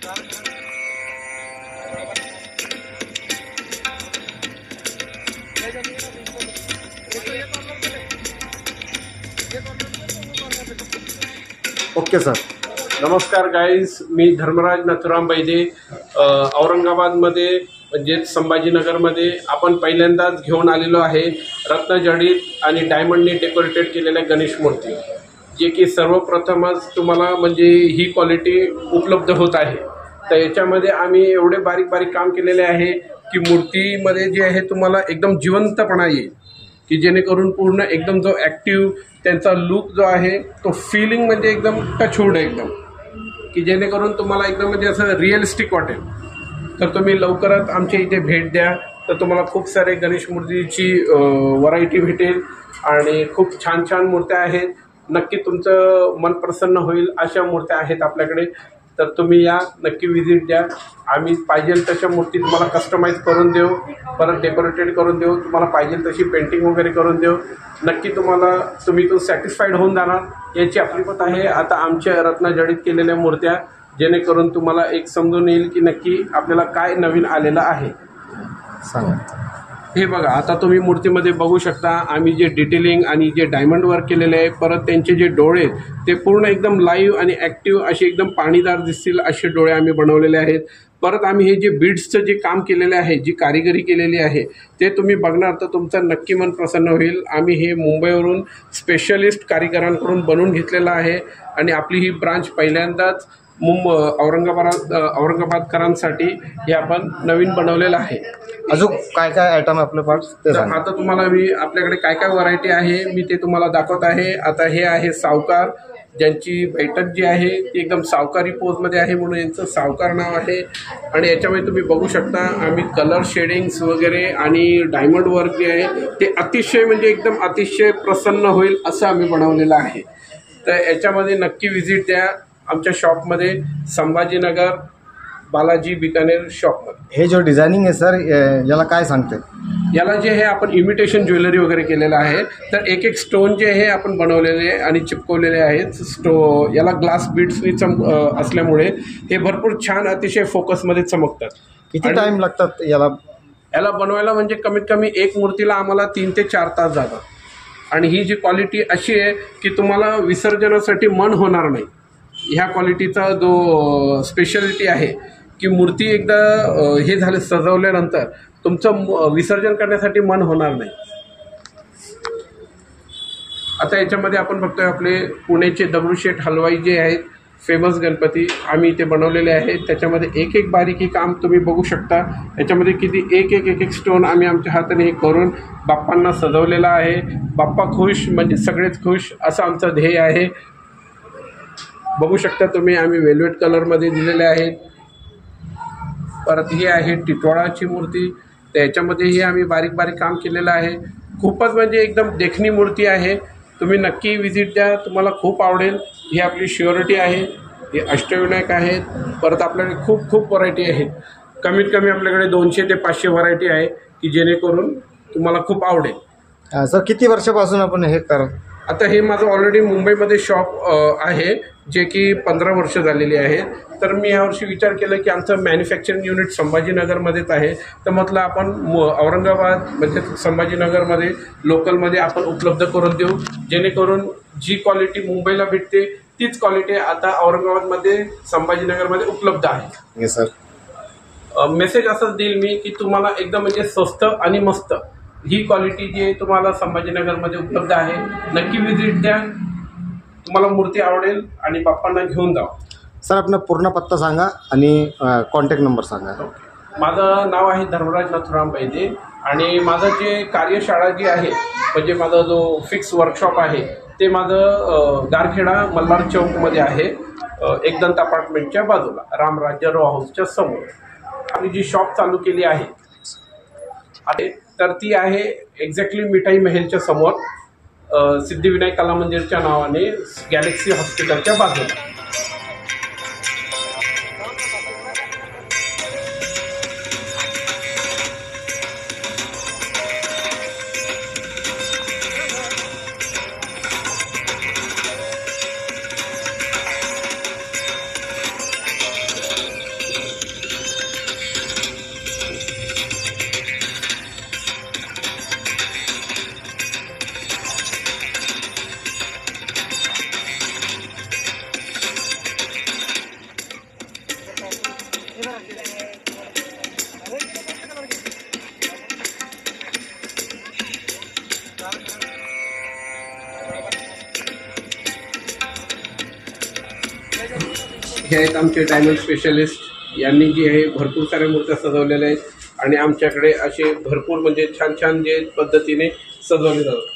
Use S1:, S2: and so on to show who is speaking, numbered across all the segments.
S1: Okay sir.
S2: नमस्कार guys, मी धर्मराज नथुराम बैदे. औरंगाबादमध्ये म्हणजेच संभाजीनगरमध्ये आपण पहिल्यांदाच घेऊन आलेलो आहे रत्नजडित आणि डायमंडनी डेकोरेटेड केलेल्या गणेश मूर्ती, जे की सर्वप्रथमच तुम्हाला म्हणजे ही क्वालिटी उपलब्ध होत आहे. तर याच्यामध्ये आम्ही एवढे बारीक बारीक काम केलेले आहे की मूर्तीमध्ये जे आहे तुम्हाला एकदम जिवंतपणा येईल, की जेणेकरून पूर्ण एकदम जो ॲक्टिव्ह त्यांचा लुक जो आहे तो फिलिंग म्हणजे एकदम टचवूड एकदम, की जेणेकरून तुम्हाला एकदम म्हणजे असं रिअलिस्टिक वाटेल. तर तुम्ही लवकरच आमच्या इथे भेट द्या, तर तुम्हाला खूप सारे गणेश मूर्तीची व्हरायटी भेटेल आणि खूप छान छान मूर्त्या आहेत. नक्की तुमचं मन प्रसन्न होईल अशा मूर्त्या आहेत आपल्याकडे. तर तुम्ही या, नक्की व्हिजिट द्या. आम्ही पाहिजे तशा मूर्ती तुम्हाला कस्टमाइज करून देऊ, परत डेकोरेटेड करून देऊ, तुम्हाला पाहिजे तशी पेंटिंग वगैरे करून देऊ. नक्की तुम्ही तो सॅटिस्फाईड होऊन जाणार याची आपली पत आहे. आता आमच्या रत्नजडित केलेल्या मूर्त्या, जेणेकरून तुम्हाला एक समजून येईल की नक्की आपल्याला काय नवीन आलेलं आहे.
S1: सांगा.
S2: हे बघा, आता तुम्ही मूर्तीमध्ये बघू शकता आम्ही जे डिटेलिंग आणि जे डायमंड वर्क केलेले आहे, परत त्यांचे जे डोळे ते पूर्ण एकदम लाईव्ह आणि ॲक्टिव्ह असे एकदम पाणीदार दिसतील असे डोळे आम्ही बनवलेले आहेत. परत आम्ही हे जे बीड्सचं जे काम केलेलं आहे, जी कारिगिरी केलेली आहे, ते तुम्ही बघणार तर तुमचं नक्की मन प्रसन्न होईल. आम्ही हे मुंबईवरून स्पेशलिस्ट कारिगरांकडून बनवून घेतलेलं आहे आणि आपली ही ब्रांच पहिल्यांदाच औरंगाबादकरांसाठी हे आपण नवीन बनवलेलं आहे.
S1: अजून काय काय आयटम आपले पार्ट्स ते सांगा.
S2: आता तुम्हाला मी आपल्याकडे काय काय व्हरायटी आहे मी ते तुम्हाला दाखवत आहे. आता हे आहे सावकार, ज्यांची बैठक जी आहे ती एकदम सावकारी पोजमध्ये आहे म्हणून यांचं सावकार नाव आहे. आणि याच्यामध्ये तुम्ही बघू शकता आम्ही कलर शेडिंग्स वगैरे आणि डायमंड वर्क जे आहे ते अतिशय म्हणजे एकदम अतिशय प्रसन्न होईल असं आम्ही बनवलेलं आहे. तर याच्यामध्ये नक्की व्हिजिट द्या आमच्या शॉपमध्ये, संभाजीनगर बालाजी बिकानेर शॉपमध्ये.
S1: हे जो डिझायनिंग आहे सर, याला काय सांगते?
S2: याला जे आहे आपण इमिटेशन ज्वेलरी वगैरे केलेलं आहे. तर एक एक स्टोन जे आहे आपण बनवलेले आणि चिपकवलेले आहेत. याला ग्लास बीड्सनी असल्यामुळे हे भरपूर छान अतिशय फोकसमध्ये चमकतात.
S1: किती टाईम लागतात
S2: याला बनवायला? म्हणजे कमीत कमी एक मूर्तीला आम्हाला 3 ते 4 तास जातात. आणि ही जी क्वालिटी अशी आहे की तुम्हाला विसर्जनासाठी मन होणार नाही. ह्या क्वालिटीचा जो स्पेशालिटी आहे की मूर्ती एकदा हे झाले सजवल्यानंतर तुमचं विसर्जन करण्यासाठी मन होणार नाही. आता याच्यामध्ये आपण बघतोय आपले पुण्याचे दगडूशेठ हलवाई जे आहेत फेमस गणपती आम्ही इथे बनवलेले आहेत. त्याच्यामध्ये एक एक बारीकी काम तुम्ही बघू शकता. याच्यामध्ये किती एक एक स्टोन आम्ही आमच्या हाताने हे करून बाप्पांना सजवलेला आहे. बाप्पा खुश म्हणजे सगळेच खुश असं आमचं ध्येय आहे. बघू शकता तुम्ही आम्ही वेल्वेट कलरमध्ये दिलेले आहेत. परत ही आहे टिटवाळाची मूर्ती, त्याच्यामध्येही आम्ही बारीक बारीक काम केलेलं आहे. खूपच म्हणजे एकदम देखणी मूर्ती आहे. तुम्ही नक्की व्हिजिट द्या, तुम्हाला खूप आवडेल. ही आपली श्युरिटी आहे. हे अष्टविनायक आहेत. परत आपल्याकडे खूप खूप व्हरायटी आहेत. कमीत कमी आपल्याकडे 200 ते 500 व्हरायटी आहे की जेणेकरून तुम्हाला खूप आवडेल.
S1: सर किती वर्षापासून आपण हे
S2: आता हे माझं ऑलरेडी मुंबईमध्ये शॉप आहे जे की 15 वर्ष झालेली आहेत. तर मी यावर्षी विचार केला की आमचं मॅन्युफॅक्चरिंग युनिट संभाजीनगरमध्येच आहे. तर म्हटलं आपण औरंगाबाद म्हणजे संभाजीनगरमध्ये लोकलमध्ये आपण उपलब्ध करून देऊ, जेणेकरून जी क्वालिटी मुंबईला भेटते तीच क्वालिटी आता औरंगाबादमध्ये संभाजीनगरमध्ये उपलब्ध आहे.
S1: हे सर
S2: मेसेज असंच देईल मी की तुम्हाला एकदम म्हणजे स्वस्त आणि मस्त ही क्वालिटी जी तुम्हाला संभाजीनगरमध्ये उपलब्ध आहे. नक्की व्हिजिट द्या, तुम्हाला मूर्ती आवडेल आणि बाप्पांना घेऊन जा.
S1: सर आपला पूर्ण पत्ता सांगा आणि कॉन्टॅक्ट नंबर सांगा.
S2: माझं नाव आहे धर्मराज नथुराम बैदे आणि माझं जे कार्यशाळा जी आहे म्हणजे माझा जो फिक्स वर्कशॉप आहे ते माझं गारखेडा मल्हार चौकमध्ये आहे. एकदंत अपार्टमेंटच्या बाजूला रामराज्य रो हाऊसच्या समोर आम्ही जी शॉप चालू केली आहे तर ती आहे एक्झॅक्टली मिठाई महलच्या समोर सिद्धिविनायक कला मंदिरच्या नावाने गॅलेक्सी हॉस्पिटलच्या बाजूला. हे आहेत आमचे डायमंड स्पेशलिस्ट. यांनी जे आहे भरपूर साऱ्या मूर्त्या सजवलेल्या आहेत आणि आमच्याकडे असे भरपूर म्हणजे छान छान जे पद्धतीने सजवले जातात.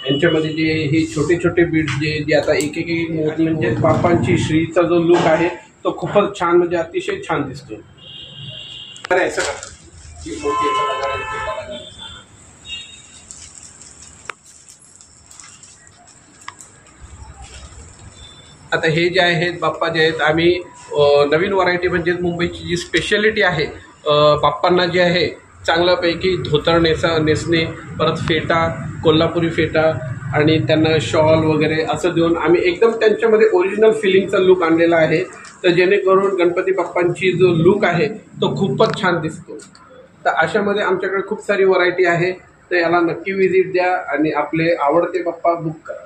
S2: यांच्यामध्ये जे हे छोटे छोटे बीट जे आता एक एक एक मूर्ती म्हणजे बाप्पांची श्रीचा जो लुक आहे तो खूपच छान म्हणजे अतिशय छान दिसतो. आता हे जे आहेत बाप्पा जे आहेत आम्ही नवीन व्हरायटी म्हणजे मुंबईची जी स्पेशालिटी आहे बाप्पांना जे आहे चांगल्यापैकी धोतर नेसणे, परत फेटा, कोल्हापुरी फेटा आणि त्यांना शॉल वगैरे असं देऊन आम्ही एकदम त्यांच्यामध्ये ओरिजिनल फिलिंगचा लुक आणलेला आहे. तर जेणेकरून गणपती बाप्पांची जो लुक आहे तो खूपच छान दिसतो. तर अशामध्ये आमच्याकडे खूप सारी व्हरायटी आहे. तर याला नक्की व्हिजिट द्या आणि आपले आवडते बाप्पा बुक करा.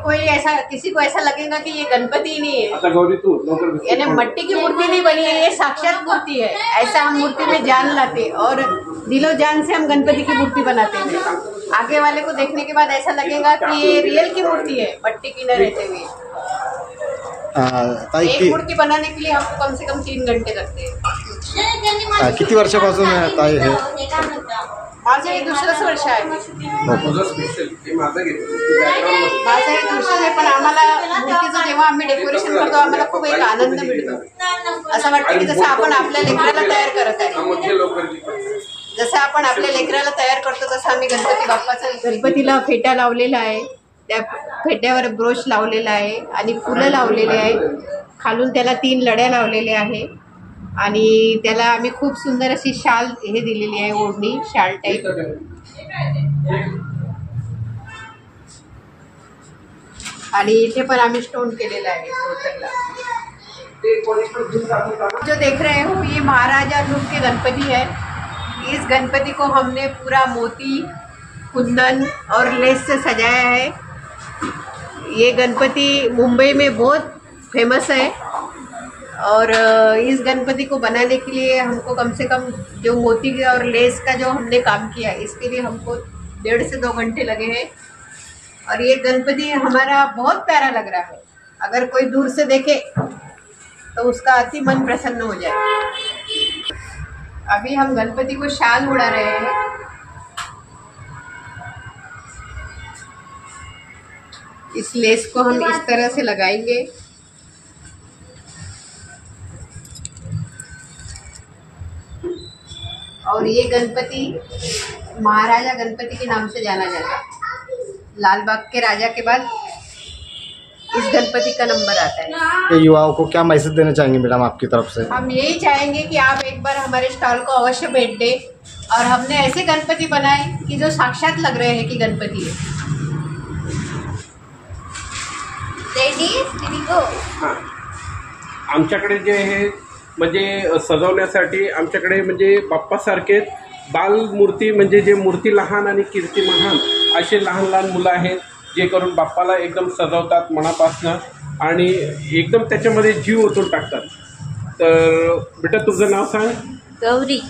S3: कोई ऐसा किसी को ऐसा लगेगा कि ये गणपति ही नहीं है,
S2: आता गौरी तू लवकर
S3: यानी मट्टी की मूर्ति नहीं बनी है, ये साक्षात मूर्ति है. ऐसा हम मूर्ति में जान लाते और दिलो जान से हम गणपति की मूर्ति बनाते हैं. आगे वाले को देखने के बाद ऐसा लगेगा कि ये रियल की मूर्ति है, मट्टी की न रहते हुए.
S1: ताई
S3: एक मूर्ति बनाने के लिए हमको कम से कम 3 घंटे लगते हैं.
S1: किती वर्षापासून ताई हे
S3: माझं हे दुसरंच वर्ष आहे.
S2: तुझं स्पेशल ते माझं घेतो बॅकग्राऊंड
S3: माझं हे दुसरंच आहे, पण आम्हाला मूर्तीचं जेव्हा आम्ही डेकोरेशन करतो आम्हाला खूप एक आनंद मिळतो. असं वाटतं की जसं आपण आपल्या लेकराला तयार करत आहे.
S2: मध्ये लवकर
S3: जसं आपण आपल्या लेकराला तयार करतो तसं आम्ही गणपती बाप्पाचा गणपतीला फेटा लावलेला आहे. त्या फेट्यावर ब्रोच लावलेला आहे आणि फुलं लावलेले आहे. खालून त्याला 3 लड्या लावलेल्या आहे आणि त्याला आम्ही खूप सुंदर अशी शाल हे दिलेली आहे, ओढणी शाल टाईप. आणि इथे पण आम्ही स्टोन केलेला आहे टोटलला. जो देख रहे हो ये महाराजा रूप के गणपति है. इस गणपति को हमने पूरा मोती, कुंदन और लेस से सजाया है. ये गणपति मुंबई में बहुत फेमस है और इस गणपति को बनाने के लिए हमको कम से कम जो मोती और लेस का जो हमने काम किया इसके लिए हमको 1.5 से 2 घंटे लगे हैं. और ये गणपति हमारा बहुत प्यारा लग रहा है. अगर कोई दूर से देखे तो उसका अति मन प्रसन्न हो जाए. अभी हम गणपति को शाल उड़ा रहे हैं. इस लेस को हम इस तरह से लगाएंगे. और ये गणपति महाराजा गणपति के नाम से जाना जाता है. लाल बाग के राजा के बाद इस गणपति का नंबर आता है.
S1: ये युवाओं को क्या मैसेज देना चाहेंगे मैडम आपकी तरफ से?
S3: हम यही चाहेंगे कि आप एक बार हमारे स्टॉल को अवश्य भेंट दें. और हमने ऐसे गणपति बनाए कि जो साक्षात लग रहे हैं कि गणपति है.
S2: हां आमच्याकडे जे हे म्हणजे सजवण्यासाठी आमच्याकडे म्हणजे बाप्पासारखे बालमूर्ती म्हणजे जे मूर्ती लहान आणि कीर्ती महान असे लहान लहान मुलं आहेत जे करून बाप्पाला एकदम सजवतात मनापासनं आणि एकदम त्याच्यामध्ये जीव ओतून टाकतात. तर बेटा तुझं नाव सांग.
S4: गौरी.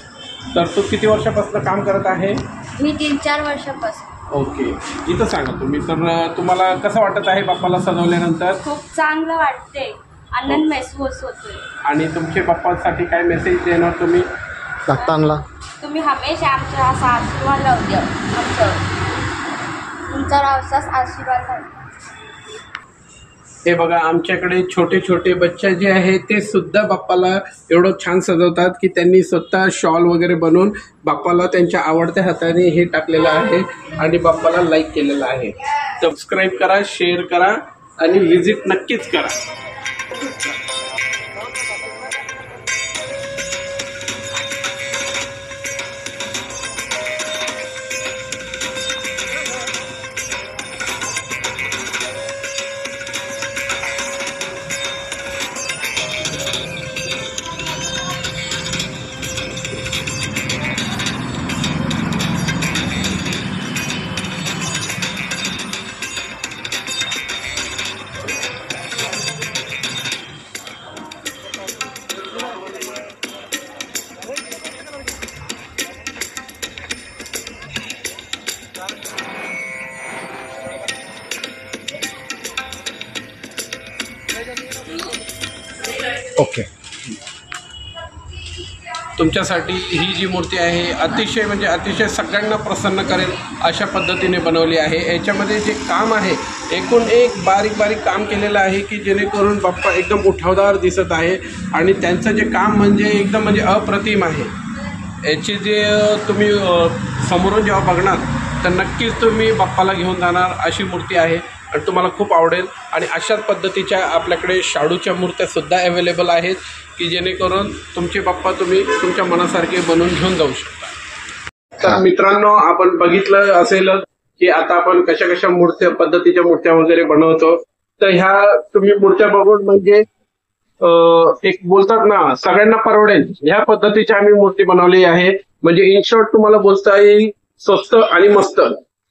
S2: तर तू किती वर्षापासून काम करत आहे?
S4: मी 3-4 वर्षापासून.
S2: ओके इथं सांगा तुम्ही. तर तुम्हाला कसं वाटत आहे बाप्पाला सजवल्यानंतर?
S4: खूप चांगलं वाटते, आनंद महसूस होतोय.
S2: आणि तुमचे बाप्पासाठी काय मेसेज देणार तुम्ही?
S1: भक्तांना
S4: तुम्ही हमेशा आमचा साथ किंवा लावू द्या. तुमचा असाच आशीर्वाद आहे.
S2: हे बघा आमच्याकडे छोटे छोटे बच्चे जे आहेत ते सुद्धा बाप्पाला एवढं छान सजवतात की त्यांनी स्वतः शॉल वगैरे बनवून बाप्पाला त्यांच्या आवडत्या हाताने हे टाकलेलं आहे आणि बाप्पाला लाईक केलेलं आहे. सबस्क्राईब करा, शेअर करा आणि व्हिजिट नक्कीच करा.
S1: ओके.
S2: तुमच्यासाठी ही जी मूर्ती आहे अतिशय सगळ्यांना प्रसन्न करेल अशा पद्धतीने बनवली आहे. याच्यामध्ये जे काम आहे एकूण एक बारीक काम केलेलं आहे की जेणेकरून बाप्पा एकदम उठावदार दिसत आहे आणि त्यांचं जे काम एकदम अप्रतिम आहे. याची जे तुम्ही समोरून जेव्हा बघणार तर नक्कीच तुम्ही बाप्पाला घेऊन जाणार अशी मूर्ती आहे आणि तुम्हाला खूप आवडेल. आणि अशाच पद्धतीच्या आपल्याकडे शाडूच्या मूर्त्यासुद्धा अवेलेबल आहेत की जेणेकरून तुमचे बाप्पा तुम्ही तुमच्या मनासारखे बनवून घेऊन जाऊ शकता. तर मित्रांनो, आपण बघितलं असेल की आता आपण कशा पद्धतीच्या मूर्त्या वगैरे बनवतो. तर ह्या तुम्ही मूर्त्या बघून एक बोलतात ना सगळ्यांना परवडेल ह्या पद्धतीची आम्ही मूर्ती बनवली आहे. इन शॉर्ट तुम्हाला बोलता येईल स्वस्त आणि मस्त.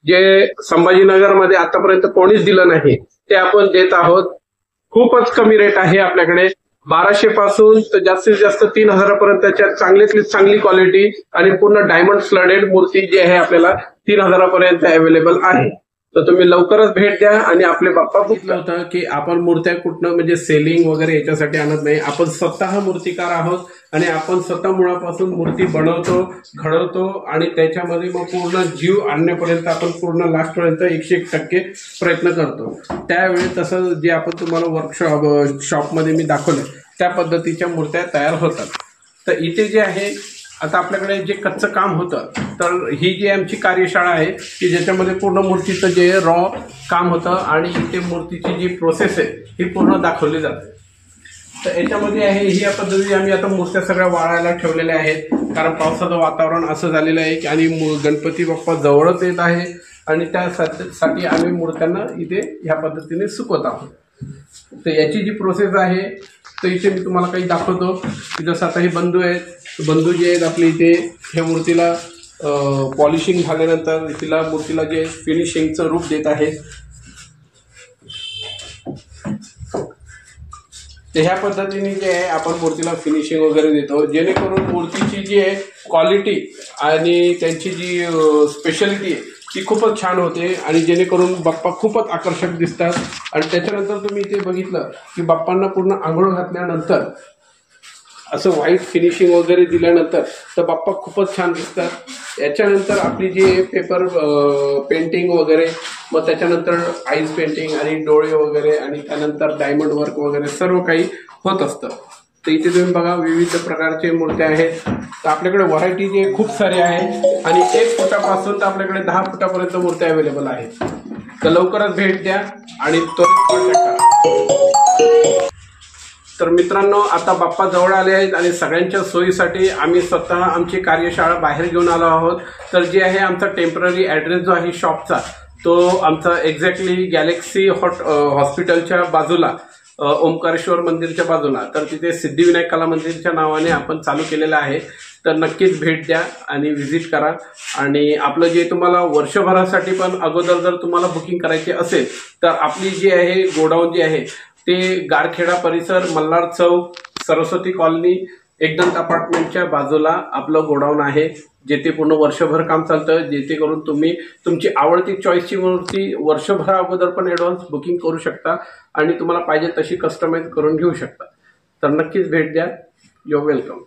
S2: जे संभाजीनगरमध्ये आतापर्यंत कोणीच दिलं नाही ते आपण देत आहोत. खूपच कमी रेट आहे आपल्याकडे. 1200 पासून तर जास्तीत जास्त 3000 पर्यंतच्या चांगलीतली चांगली क्वालिटी आणि पूर्ण डायमंड फ्लडेड मूर्ती जी आहे आपल्याला 3000 पर्यंत अवेलेबल आहे. तर तुम्ही लवकरच भेट द्या आणि आपले बाप्पा बघितलं होतं की आपण मूर्त्या कुठनं सेलिंग वगैरे याच्यासाठी आणत नाही. आपण स्वतः मूर्तिकार आहोत आणि आपण स्वतः मुळापासून मूर्ती बनवतो, घडवतो आणि त्याच्यामध्ये पूर्ण जीव आणण्यापर्यंत आपण पूर्ण लास्टपर्यंत 101% प्रयत्न करतो. त्यावेळी तसं जे आपण तुम्हाला शॉपमध्ये मी दाखवलं त्या पद्धतीच्या मूर्त्या तयार होतात. तर इथे जे आहे आता आपल्याकडे जे कच्चं काम होतं तर ही जी आमची कार्यशाळा आहे की ज्याच्यामध्ये पूर्ण मूर्तीचं जे रॉ काम होतं आणि इथे मूर्तीची जी प्रोसेस आहे ही पूर्ण दाखवली जाते. तर याच्यामध्ये आहे ही या पद्धतीने आम्ही आता मूर्त्या सगळ्या वाळायला ठेवलेल्या आहेत. कारण पावसाचं वातावरण असं झालेलं आहे की आणि गणपती बाप्पा जवळच येत आहे आणि त्यासाठी आम्ही मूर्त्यांना इथे ह्या पद्धतीने सुकवत आहोत. तर याची जी प्रोसेस आहे तर इथे मी तुम्हाला काही दाखवतो की जसं आता हे बंधू आहेत. बंधू जे आहेत आपले इथे ह्या मूर्तीला पॉलिशिंग झाल्यानंतर मूर्तीला जे फिनिशिंगचं रूप देत आहेत. तर ह्या पद्धतीने जे आहे आपण मूर्तीला फिनिशिंग वगैरे देतो जेणेकरून मूर्तीची जी आहे क्वालिटी आणि त्यांची जी स्पेशालिटी आहे ती खूपच छान होते आणि जेणेकरून बाप्पा खूपच आकर्षक दिसतात. आणि त्याच्यानंतर तुम्ही इथे बघितलं की बाप्पांना पूर्ण आंघोळ घातल्यानंतर असं व्हाईट फिनिशिंग वगैरे दिल्यानंतर तर बाप्पा खूपच छान दिसतात. याच्यानंतर आपली जी पेपर पेंटिंग वगैरे मग त्याच्यानंतर आईज पेंटिंग आणि डोळे वगैरे आणि त्यानंतर डायमंड वर्क वगैरे सर्व काही होत असतं. तर इथे तुम्ही बघा विविध प्रकारचे मूर्त्या आहेत. तर आपल्याकडे व्हरायटी जे खूप सारे आहे आणि 1 फुटापासून तर आपल्याकडे 10 फुटापर्यंत मूर्त्या अवेलेबल आहेत. तर लवकरच भेट द्या आणि त्वरित कॉन्टॅक्ट करा. तर मित्रांनो, आता बाप्पा जवळ आले आहेत आणि सगळ्यांच्या सोयीसाठी आम्ही स्वतः आमची कार्यशाळा बाहेर घेऊन आलो आहोत. तर जे आहे आमचा टेम्पररी ॲड्रेस जो आहे शॉपचा तो आमचा एक्झॅक्टली गॅलेक्सी हॉस्पिटलच्या बाजूला ओंकारेश्वर मंदिरच्या बाजूला तर तिथे सिद्धिविनायक कला मंदिरच्या नावाने आपण चालू केलेलं आहे. तर नक्कीच भेट द्या आणि व्हिजिट करा. आणि आपलं जे तुम्हाला वर्षभरासाठी पण अगोदर जर तुम्हाला बुकिंग करायची असेल तर आपली जी आहे गोडाऊन जी आहे ते गारखेडा परिसर, मल्हार चौक, सरस्वती कॉलनी, एकदंत अपार्टमेंटच्या बाजूला आपलं गोडाऊन आहे जेथे पूर्ण वर्षभर काम चालतं. जेथे करून तुम्ही तुमची आवडती चॉईसची मूर्ती वर्षभरा अगोदर पण ॲडव्हान्स बुकिंग करू शकता आणि तुम्हाला पाहिजे तशी कस्टमाइज करून घेऊ शकता. तर नक्कीच भेट द्या. You are welcome.